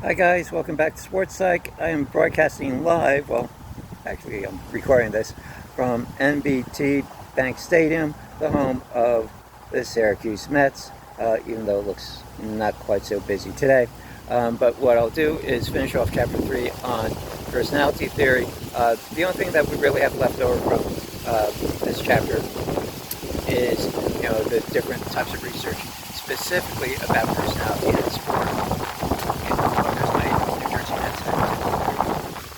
Hi guys, welcome back to Sports Psych. I am broadcasting live, well, actually I'm recording this from NBT Bank Stadium, the home of the Syracuse Mets, even though it looks not quite so busy today. But what I'll do is finish off Chapter 3 on personality theory. The only thing that we really have left over from this chapter is, the different types of research, specifically about personality and sport. There's my New Jersey Mets hat.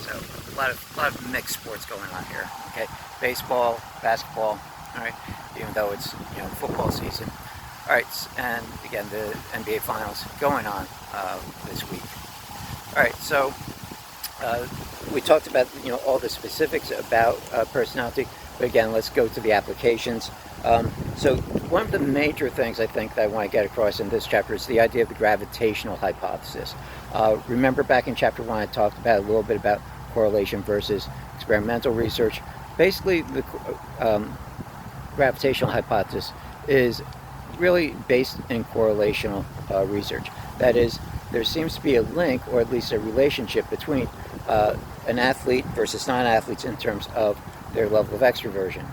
So a lot of mixed sports going on here. Okay, baseball, basketball. All right, even though it's football season. All right, and again the NBA Finals going on this week. All right, so we talked about all the specifics about personality, but again, let's go to the applications. So one of the major things I think that I want to get across in this chapter is the idea of the gravitational hypothesis. Remember back in chapter 1 I talked about a little bit about correlation versus experimental research. Basically the gravitational hypothesis is really based in correlational research. That is, there seems to be a link, or at least a relationship, between an athlete versus non-athletes in terms of their level of extroversion.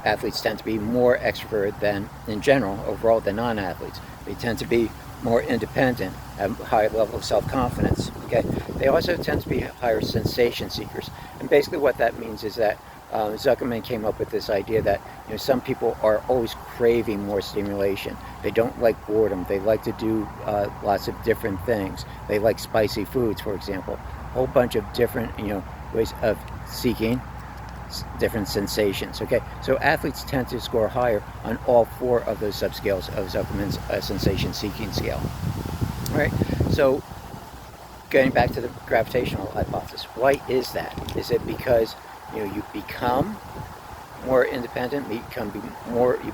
Athletes tend to be more extroverted than, in general, overall, than non-athletes. They tend to be more independent, have a higher level of self-confidence. Okay, they also tend to be higher sensation seekers, and basically what that means is that Zuckerman came up with this idea that some people are always craving more stimulation. They don't like boredom. They like to do lots of different things. They like spicy foods, for example. A whole bunch of different ways of seeking different sensations. Okay, so athletes tend to score higher on all four of those subscales of Zuckerman's sensation seeking scale. All right, so getting back to the gravitational hypothesis, why is that? Is it because you become more independent, you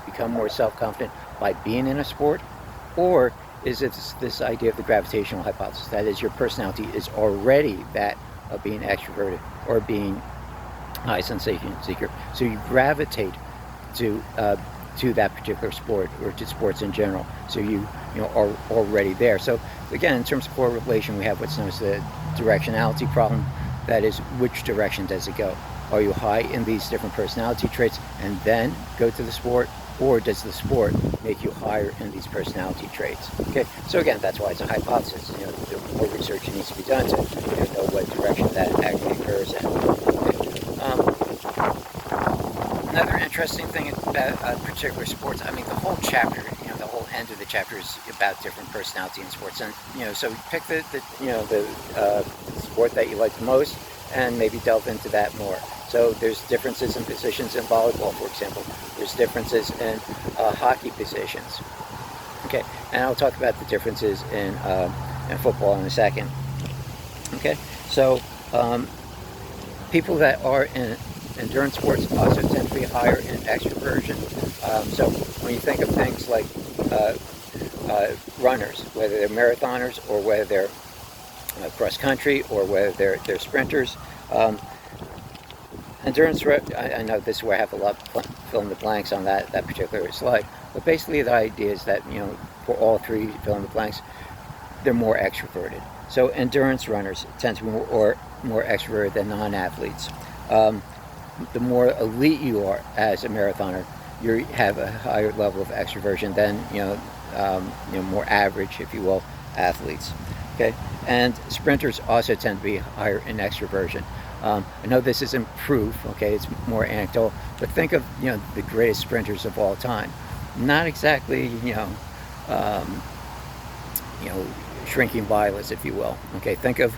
become more self-confident by being in a sport, or is it this idea of the gravitational hypothesis, that is, your personality is already that of being extroverted or being high sensation seeker, so you gravitate to that particular sport, or to sports in general, so you are already there. So again, in terms of correlation, we have what's known as the directionality problem. That is, which direction does it go? Are you high in these different personality traits and then go to the sport, or does the sport make you higher in these personality traits? Okay, so again, that's why it's a hypothesis. The more research needs to be done to know what direction that actually occurs in. Another interesting thing about particular sports, I mean, the whole chapter, the whole end of the chapter is about different personality in sports, and so pick the sport that you like the most, and maybe delve into that more. So there's differences in positions in volleyball, for example. There's differences in hockey positions. Okay, and I'll talk about the differences in football in a second. Okay, so people that are in endurance sports also tend to be higher in extroversion. So when you think of things like runners, whether they're marathoners or whether they're cross country or whether they're sprinters, endurance. I know this is where I have a lot of fill in the blanks on that particular slide, but basically the idea is that for all three fill in the blanks, they're more extroverted. So endurance runners tend to be more extroverted than non-athletes. The more elite you are as a marathoner, you have a higher level of extroversion than more average, if you will, athletes. Okay, and sprinters also tend to be higher in extroversion. I know this isn't proof. Okay, it's more anecdotal, but think of the greatest sprinters of all time. Not exactly shrinking violets, if you will. Okay, think of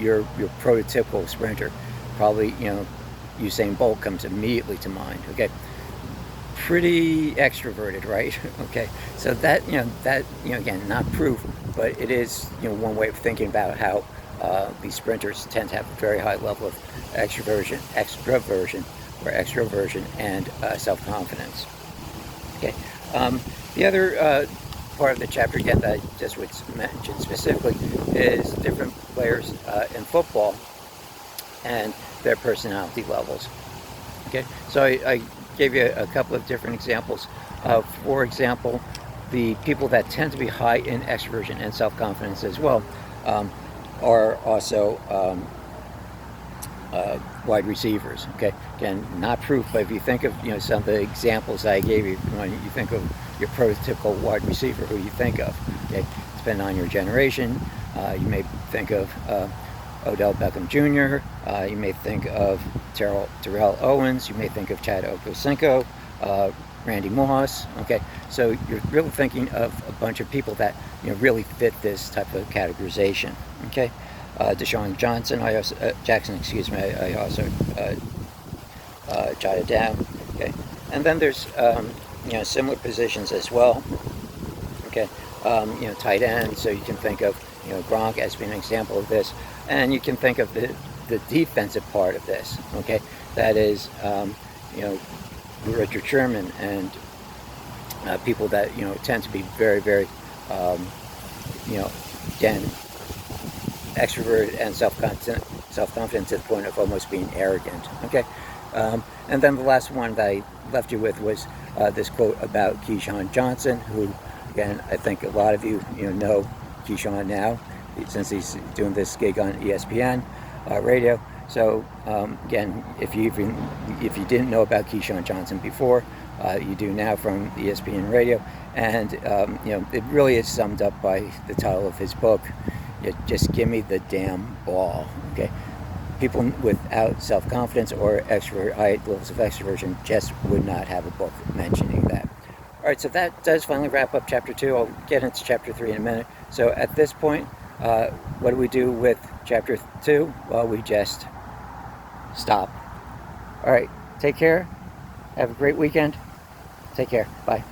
your prototypical sprinter. Probably Usain Bolt comes immediately to mind. Okay, pretty extroverted, right? Okay, so that again, not proof, but it is one way of thinking about how these sprinters tend to have a very high level of extroversion, and self-confidence. Okay, the other part of the chapter, again, that I just would mention specifically, is different players in football and their personality levels. Okay, so I gave you a couple of different examples. For example, the people that tend to be high in extroversion and self-confidence as well are also wide receivers. Okay, again, not proof, but if you think of some of the examples I gave you, when you think of your prototypical wide receiver, who you think of? Okay, depending on your generation, you may think of Odell Beckham Jr. You may think of Terrell Owens. You may think of Chad Ochocinco, Randy Moss. Okay, so you're really thinking of a bunch of people that really fit this type of categorization. Okay, Deshaun Jackson. Excuse me. I also jotted down. Okay, and then there's similar positions as well. Okay, tight end. So you can think of Gronk as being an example of this, and you can think of the defensive part of this. Okay, that is Richard Sherman and people that tend to be very, very again, extroverted and self-confident to the point of almost being arrogant. Okay, and then the last one that I left you with was this quote about Keyshawn Johnson, who, again, I think a lot of you know Keyshawn now, since he's doing this gig on ESPN radio. So again, if you didn't know about Keyshawn Johnson before, you do now from ESPN radio, and it really is summed up by the title of his book. Just give me the damn ball. Okay, people without self-confidence or high levels of extroversion just would not have a book mentioning that. All right, so that does finally wrap up Chapter 2. I'll get into Chapter 3 in a minute. So at this point, what do we do with Chapter 2? Well, we just stop. All right, take care. Have a great weekend. Take care. Bye.